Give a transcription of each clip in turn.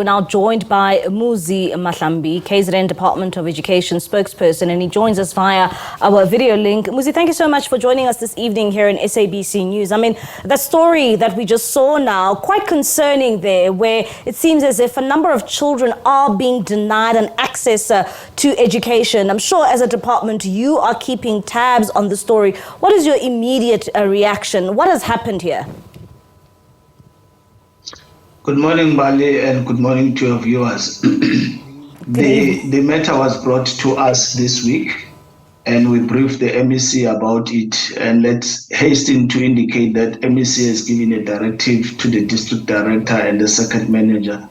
We're now joined by Muzi Mahlambi, KZN Department of Education spokesperson, and he joins us via our video link. Muzi, thank you so much for joining us this evening here in SABC News. I mean, the story that we just saw now, quite concerning there, where it seems as if a number of children are being denied an access to education. I'm sure as a department, you are keeping tabs on the story. What is your immediate reaction? What has happened here? Good morning, Bali, and good morning to your viewers. The matter was brought to us this week, and we briefed the MEC about it. And let's hasten to indicate that MEC has given a directive to the district director and the circuit manager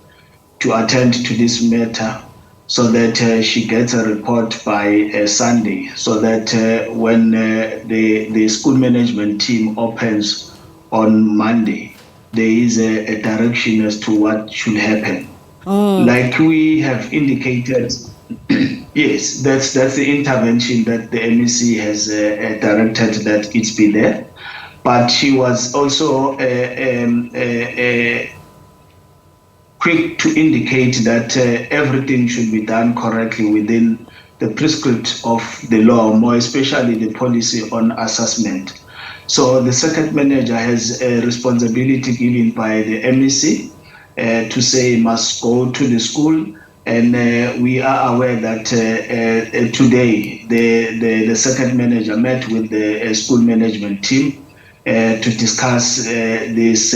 to attend to this matter, so that she gets a report by Sunday, so that when the school management team opens on Monday, there is a direction as to what should happen. Like we have indicated, yes, that's the intervention that the MEC has directed that it be there. But she was also quick to indicate that everything should be done correctly within the prescript of the law, more especially the policy on assessment. So the circuit manager has a responsibility given by the MEC to say must go to the school, and we are aware that today the circuit manager met with the school management team to discuss this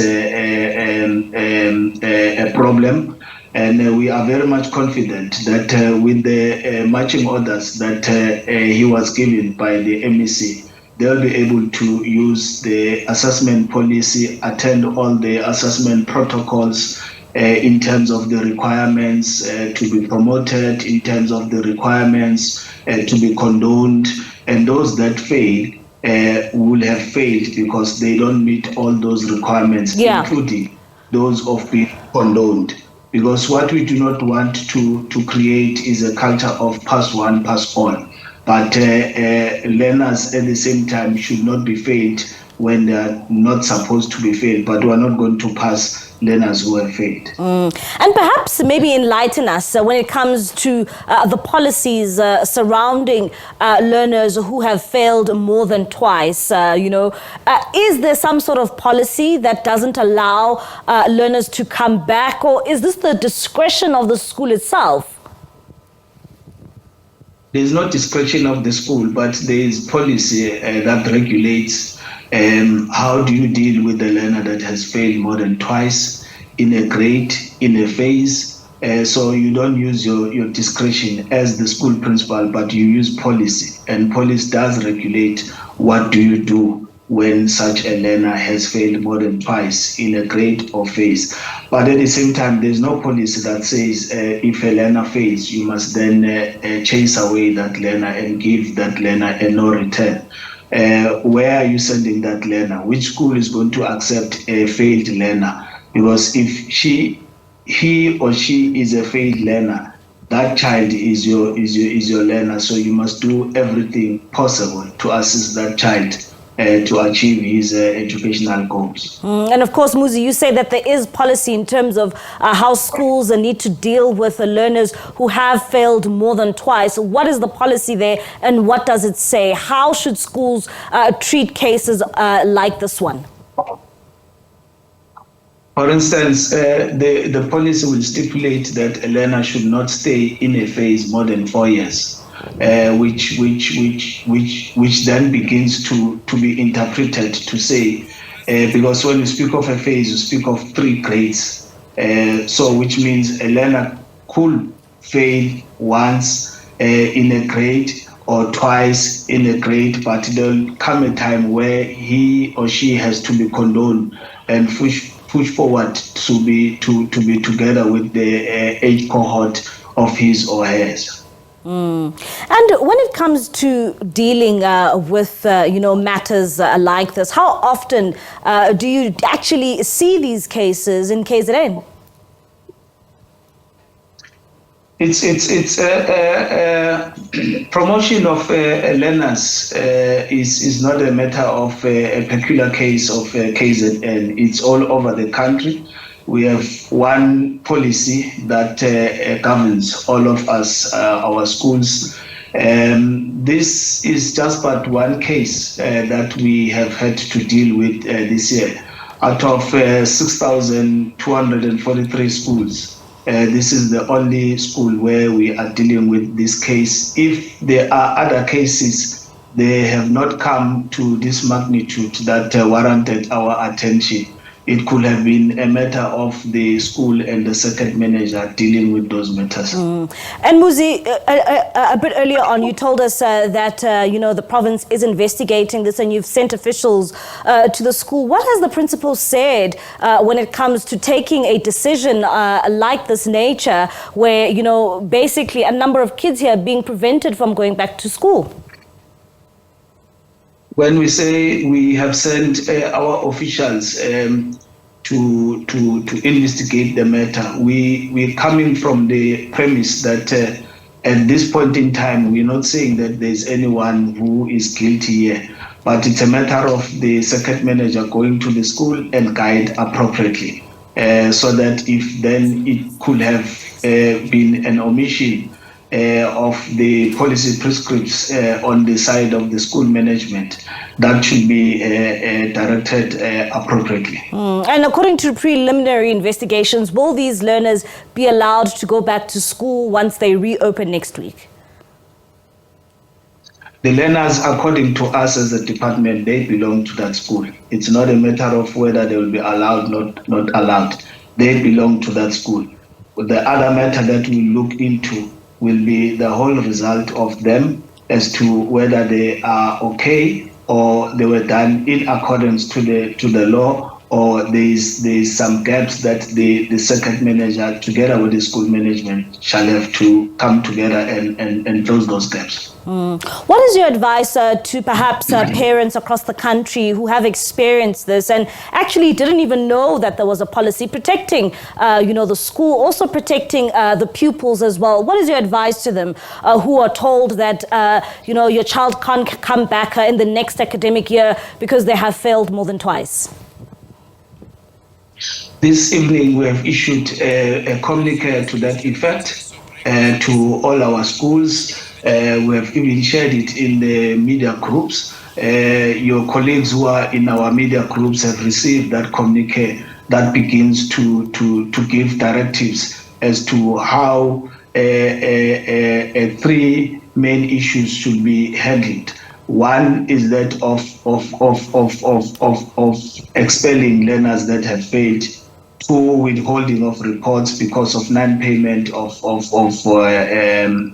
problem, and we are very much confident that with the marching orders that he was given by the MEC, they'll be able to use the assessment policy, attend all the assessment protocols in terms of the requirements to be promoted, in terms of the requirements to be condoned, and those that fail will have failed because they don't meet all those requirements, including those of being condoned. Because what we do not want to create is a culture of pass one, pass all. But learners at the same time should not be failed when they are not supposed to be failed, but we are not going to pass learners who have failed. And perhaps maybe enlighten us when it comes to the policies surrounding learners who have failed more than twice. Is there some sort of policy that doesn't allow learners to come back, or is this the discretion of the school itself? There is no discretion of the school, but there is policy that regulates how do you deal with the learner that has failed more than twice in a grade, in a phase. So you don't use your discretion as the school principal, but you use policy. And policy does regulate what do you do when such a learner has failed more than twice in a grade or phase. But at the same time, there's no policy that says if a learner fails, you must then chase away that learner and give that learner a no return. Where are you sending that learner? Which school is going to accept a failed learner? Because if he or she is a failed learner, that child is your learner. So you must do everything possible to assist that child to achieve his educational goals. And of course, Muzi, you say that there is policy in terms of how schools need to deal with learners who have failed more than twice. What is the policy there, and what does it say? How should schools treat cases like this one? For instance, the policy will stipulate that a learner should not stay in a phase more than 4 years. Which then begins to be interpreted to say, because when you speak of a phase, you speak of 3 grades. So which means a learner could fail once in a grade or twice in a grade, but there'll come a time where he or she has to be condoned and push forward to be together with the age cohort of his or hers. And when it comes to dealing with matters like this, how often do you actually see these cases in KZN? It's promotion of learners is not a matter of a peculiar case of KZN. It's all over the country. We have one policy that governs all of us, our schools. This is just but one case that we have had to deal with this year. Out of 6,243 schools, this is the only school where we are dealing with this case. If there are other cases, they have not come to this magnitude that warranted our attention. It could have been a matter of the school and the circuit manager dealing with those matters. And Muzi, a bit earlier on, you told us that the province is investigating this, and you've sent officials to the school. What has the principal said when it comes to taking a decision like this nature, where basically a number of kids here are being prevented from going back to school? When we say we have sent our officials to investigate the matter, we're coming from the premise that at this point in time, we're not saying that there's anyone who is guilty here, but it's a matter of the circuit manager going to the school and guide appropriately, so that if then it could have been an omission of the policy prescripts on the side of the school management, that should be directed appropriately. And according to preliminary investigations, will these learners be allowed to go back to school once they reopen next week? The learners, according to us as a department, they belong to that school. It's not a matter of whether they will be allowed, not allowed. They belong to that school. The other matter that we look into will be the whole result of them as to whether they are okay or they were done in accordance to the law, or there's some gaps that the circuit manager together with the school management shall have to come together and close those gaps. What is your advice to perhaps parents across the country who have experienced this and actually didn't even know that there was a policy protecting the school, also protecting the pupils as well? What is your advice to them who are told that your child can't come back in the next academic year because they have failed more than twice? This evening we have issued a communique to that effect to all our schools. We have even shared it in the media groups. Your colleagues who are in our media groups have received that communique that begins to give directives as to how three main issues should be handled. One is that of expelling learners that have failed. Two, withholding of reports because of non-payment of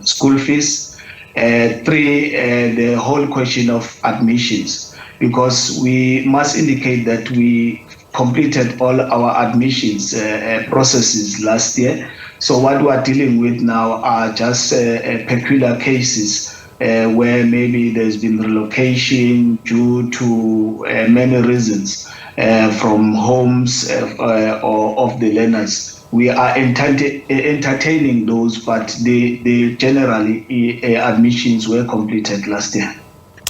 school fees. Three, the whole question of admissions, because we must indicate that we completed all our admissions processes last year. So what we are dealing with now are just peculiar cases where maybe there's been relocation due to many reasons from homes of the learners. We are entertaining those, but they generally admissions were completed last year.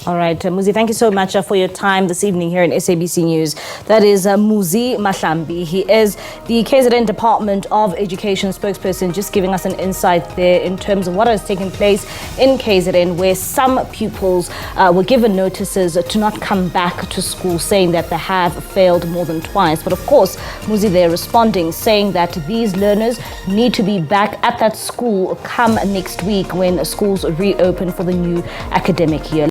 All right, Muzi, thank you so much for your time this evening here in SABC News. That is Muzi Mahlambi. He is the KZN Department of Education spokesperson, just giving us an insight there in terms of what has taken place in KZN, where some pupils were given notices to not come back to school, saying that they have failed more than twice. But of course, Muzi there responding, saying that these learners need to be back at that school come next week when schools reopen for the new academic year.